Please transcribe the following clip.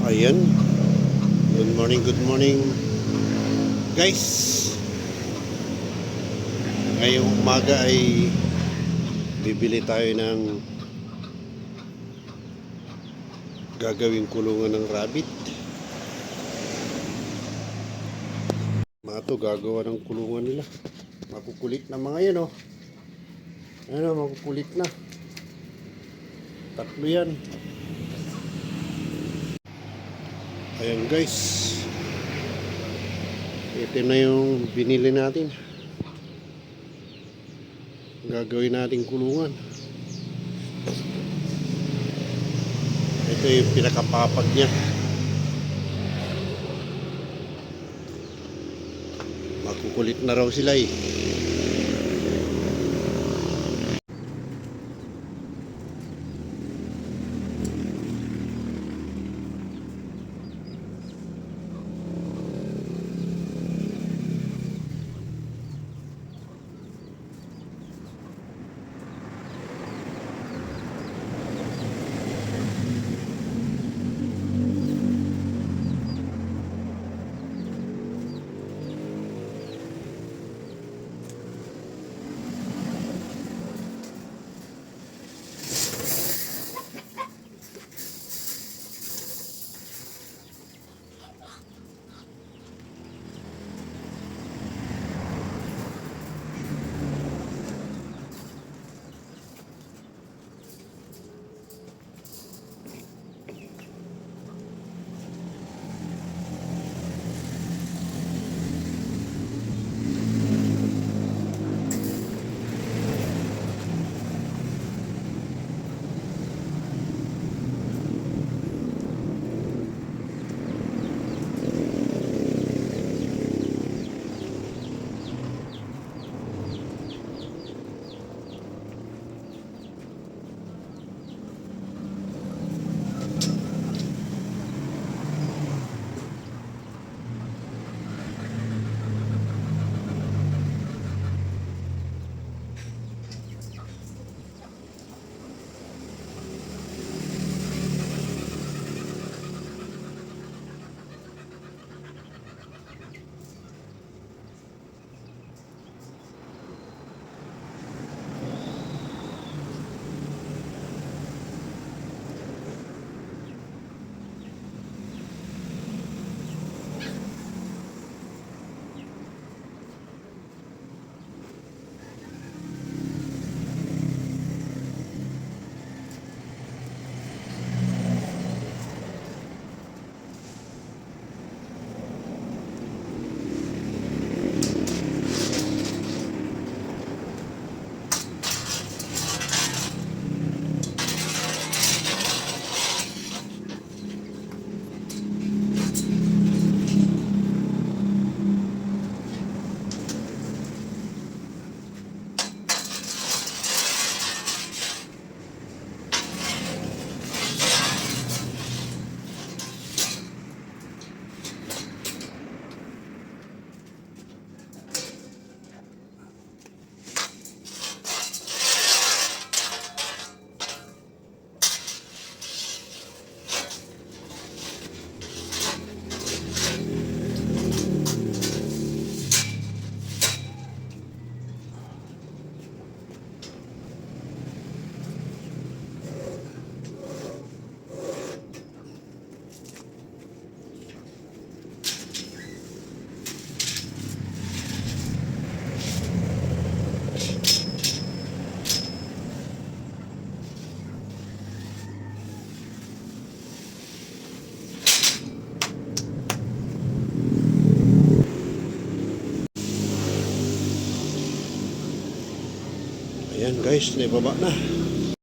Ayan, good morning guys. Ngayong umaga ay bibili tayo ng gagawing kulungan ng rabbit. Mga to gagawa ng kulungan nila. Makukulit na mga yan, oh. Ano, makukulit na. Tatlo yan. Ayan guys, ito na yung binili natin, gagawin natin kulungan. Ito yung pinakapapag niya. Makukulit na raw sila eh. Ayan guys, naibaba na.